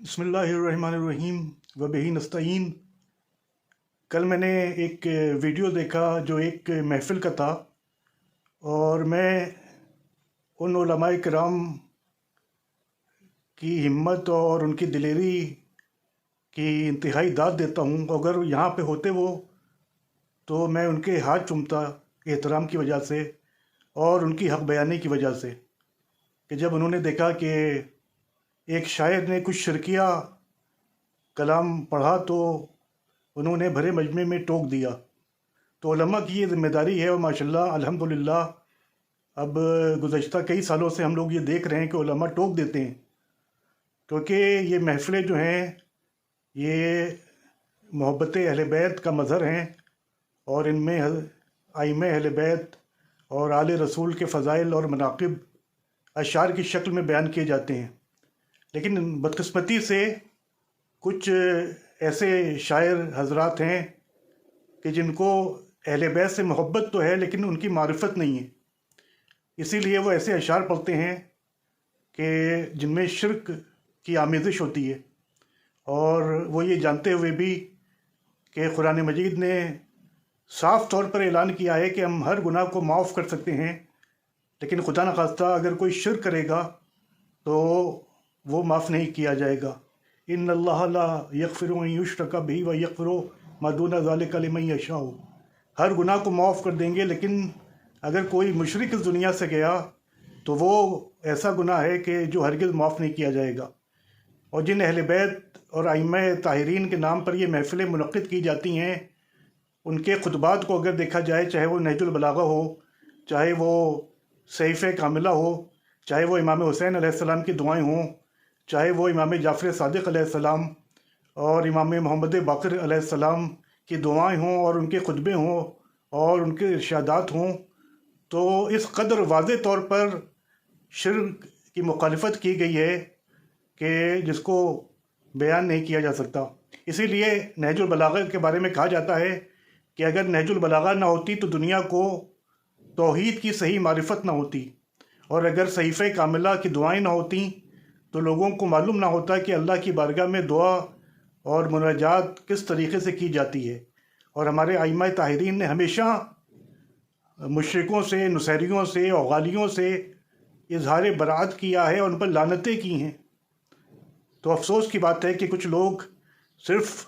बिस्मिल्लाहिर्रहमानिर्रहीम व बिही नस्तईन। कल मैंने एक वीडियो देखा जो एक महफ़िल का था, और मैं उन उलमाए किराम की हिम्मत और उनकी दिलेरी की इंतहाई दाद देता हूँ। अगर यहाँ पे होते वो, तो मैं उनके हाथ चूमता एहतराम की वजह से और उनकी हक़ बयानी की वजह से, कि जब उन्होंने देखा कि एक शायर ने कुछ शिरकिया कलाम पढ़ा तो उन्होंने भरे मजमे में टोक दिया। तो उलमा की ये ज़िम्मेदारी है, और माशाल्लाह अल्हम्दुलिल्लाह अब गुज़श्ता कई सालों से हम लोग ये देख रहे हैं कि उलमा टोक देते हैं, क्योंकि ये महफ़िलें जो हैं ये मोहब्बत अहले बैत का मज़हर हैं, और इनमें आइम्मा अहले बैत और आले रसूल के फ़ज़ाइल और मनाक़िब अशार की शक्ल में बयान किए जाते हैं। लेकिन बदकिस्मती से कुछ ऐसे शायर हजरात हैं कि जिनको अहले बैत से मोहब्बत तो है लेकिन उनकी मारिफत नहीं है, इसीलिए वो ऐसे अशार पढ़ते हैं कि जिनमें शिर्क की आमेज़िश होती है, और वो ये जानते हुए भी कि कुरान मजीद ने साफ़ तौर पर ऐलान किया है कि हम हर गुनाह को माफ़ कर सकते हैं, लेकिन खुदा न खास्ता अगर कोई शिर्क करेगा तो वो माफ़ नहीं किया जाएगा। इन्नल्लाह ला यग़फ़िरु अन युश्रका बिही व यग़फ़िरु मा दूना ज़ालिका लिमन यशाअ। हर गुनाह को माफ़ कर देंगे, लेकिन अगर कोई मुशरिक इस दुनिया से गया तो वो ऐसा गुनाह है कि जो हरगिज़ माफ़ नहीं किया जाएगा। और जिन अहले बैत और आइम्मा ताहिरीन के नाम पर ये महफ़िलें मुनक़्क़िद की जाती हैं, उनके खुतबात को अगर देखा जाए, चाहे वो नहजुल बलागा हो, चाहे वो सहीफ़े कामिला हो, चाहे वो इमाम हुसैन अलैहिस्सलाम की दुआएं हों, चाहे वो इमाम जाफ़र सादिक़ अलैहिस्सलाम और इमाम मोहम्मद बाक़िर अलैहिस्सलाम की दुआएं हों, और उनके खुतबे हों और उनके इरशादात हों, तो इस कदर वाज़े तौर पर शिर्क की मुखालिफत की गई है कि जिसको बयान नहीं किया जा सकता। इसीलिए नहजुल बलागा के बारे में कहा जाता है कि अगर नहजुल बलागा ना होती तो दुनिया को तौहीद की सही मारिफत ना होती, और अगर सहीफ़े कामिला की दुआएं ना होती तो लोगों को मालूम ना होता कि अल्लाह की बारगाह में दुआ और मुनाजात किस तरीक़े से की जाती है। और हमारे आइम्मा ताहिरीन ने हमेशा मुशरिकों से, नुसैरियों से और गालियों से इजहार बरात किया है और उन पर लानतें की हैं। तो अफसोस की बात है कि कुछ लोग सिर्फ़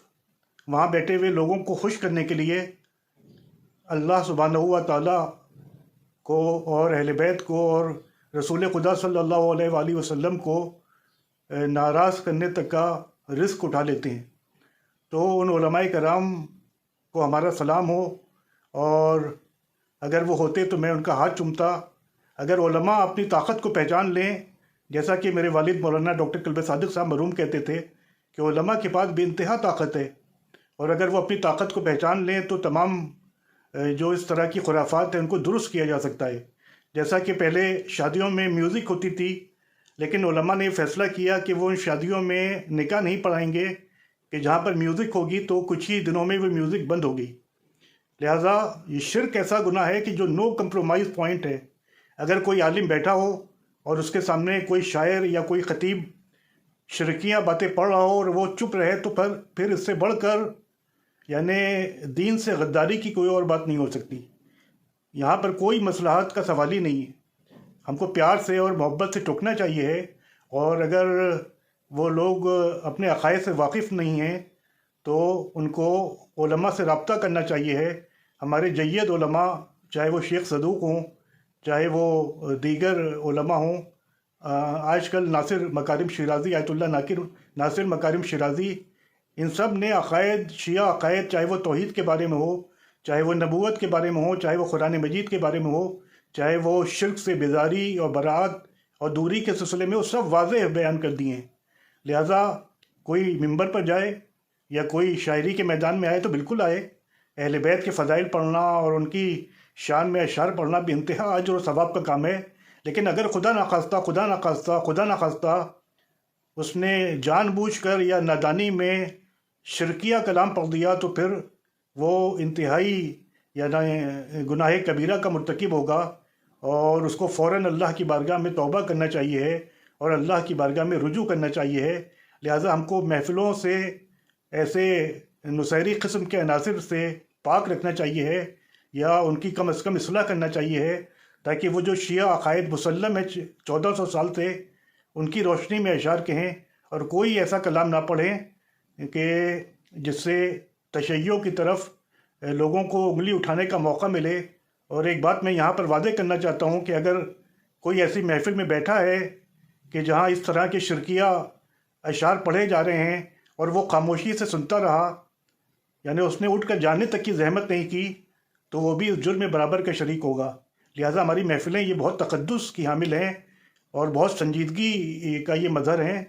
वहाँ बैठे हुए लोगों को खुश करने के लिए अल्लाह सुब्हानहू व तआला को और अहले बैत को और रसूल खुदा सल्लल्लाहु अलैहि वसल्लम को नाराज़ करने तक का रिस्क उठा लेते हैं। तो उन उलमाए कराम को हमारा सलाम हो, और अगर वो होते तो मैं उनका हाथ चूमता। अगर उलमा अपनी ताकत को पहचान लें, जैसा कि मेरे वालिद मौलाना डॉक्टर कल्बे सादिक साहब मरहूम कहते थे कि उलमा के पास बेइंतहा ताकत है, और अगर वो अपनी ताकत को पहचान लें तो तमाम जो इस तरह की खुराफात हैं उनको दुरुस्त किया जा सकता है। जैसा कि पहले शादियों में म्यूज़िक होती थी, लेकिन उलमा ने फ़ैसला किया कि वो उन शादियों में निकाह नहीं पढ़ाएंगे कि जहाँ पर म्यूज़िक होगी तो कुछ ही दिनों में वो म्यूज़िक बंद होगी। लिहाजा ये शिर्क ऐसा गुनाह है कि जो नो कंप्रोमाइज़ पॉइंट है। अगर कोई आलिम बैठा हो और उसके सामने कोई शायर या कोई ख़तीब शिरकियाँ बातें पढ़ रहा हो और वो चुप रहे, तो फिर इससे बढ़कर यानी दीन से गद्दारी की कोई और बात नहीं हो सकती। यहाँ पर कोई मसलहत का सवाल ही नहीं है। हमको प्यार से और मोहब्बत से टोकना चाहिए है, और अगर वो लोग अपने अक़ायद से वाकिफ़ नहीं हैं तो उनको उलमा से रब्ता करना चाहिए है। हमारे जय्यद उलमा, चाहे वो शेख सदूक हों, चाहे वो दीगर उलमा हों, आजकल नासिर मकारिम शिराज़ी, आयतुल्लाह नासिर मकारिम शिराज़ी, इन सब ने अक़ायद, शिया अक़ायद, चाहे वो तौहीद के बारे में हो, चाहे वो नबूवत के बारे में हो, चाहे वो कुरान मजीद के बारे में हो, चाहे वो शिर्क से बेजारी और बरात और दूरी के सिलसिले में, वो सब वाज़ेह बयान कर दिए हैं। लिहाजा कोई मिंबर पर जाए या कोई शायरी के मैदान में आए तो बिल्कुल आए। अहले बैत के फ़ज़ाइल पढ़ना और उनकी शान में अशार पढ़ना बेइंतहा अजर और सवाब का काम है। लेकिन अगर खुदा न खास्ता उसने जानबूझकर या नादानी में शिरकिया कलाम पढ़ दिया तो फिर वो इंतहाई यानी गुनाह कबीरा का मुर्तकिब होगा, और उसको फ़ौरन अल्लाह की बारगाह में तौबा करना चाहिए है और अल्लाह की बारगाह में रुजू करना चाहिए है। لہٰذا ہم کو محفلوں سے ایسے نصیری قسم کے عناصر سے پاک رکھنا چاہیے ہے، یا ان کی کم از کم اصلاح کرنا چاہیے ہے، تاکہ وہ جو شیعہ عقائد مسلم ہے 1400 سال سے، ان کی روشنی میں اشعار کہیں اور کوئی ایسا کلام نہ پڑھیں کہ جس سے تشیع کی طرف لوگوں کو انگلی اٹھانے کا موقع ملے۔ اور ایک بات میں یہاں پر واضح کرنا چاہتا ہوں کہ اگر کوئی ایسی محفل میں بیٹھا ہے کہ جہاں اس طرح کے شرکیہ اشعار پڑھے جا رہے ہیں اور وہ خاموشی سے سنتا رہا، یعنی اس نے اٹھ کر جانے تک کی زحمت نہیں کی، تو وہ بھی اس جرم برابر کا شریک ہوگا۔ لہٰذا ہماری محفلیں یہ بہت تقدس کی حامل ہیں اور بہت سنجیدگی کا یہ مظہر ہیں،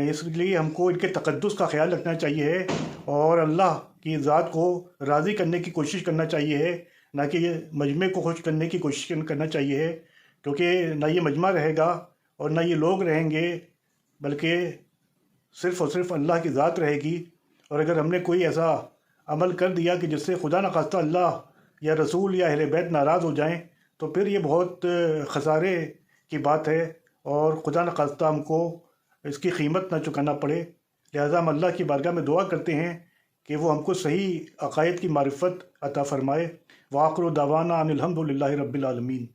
اس لیے ہم کو ان کے تقدس کا خیال رکھنا چاہیے ہے اور اللہ کی ذات کو راضی کرنے کی کوشش کرنا چاہیے ہے، نہ کہ یہ مجمع کو خوش کرنے کی کوشش کرنا چاہیے ہے، کیونکہ نہ یہ مجمع رہے گا اور نہ یہ لوگ رہیں گے، بلکہ صرف اور صرف اللہ کی ذات رہے گی۔ اور اگر ہم نے کوئی ایسا عمل کر دیا کہ جس سے خدا نخواستہ اللہ یا رسول یا اہل بیت ناراض ہو جائیں، تو پھر یہ بہت خسارے کی بات ہے اور خدا نخواستہ ہم کو اس کی قیمت نہ چکانا پڑے۔ لہٰذا ہم اللہ کی بارگاہ میں دعا کرتے ہیں کہ وہ ہم کو صحیح عقائد کی معرفت عطا فرمائے۔ وآخر دعوانا ان الحمد للہ رب العالمین۔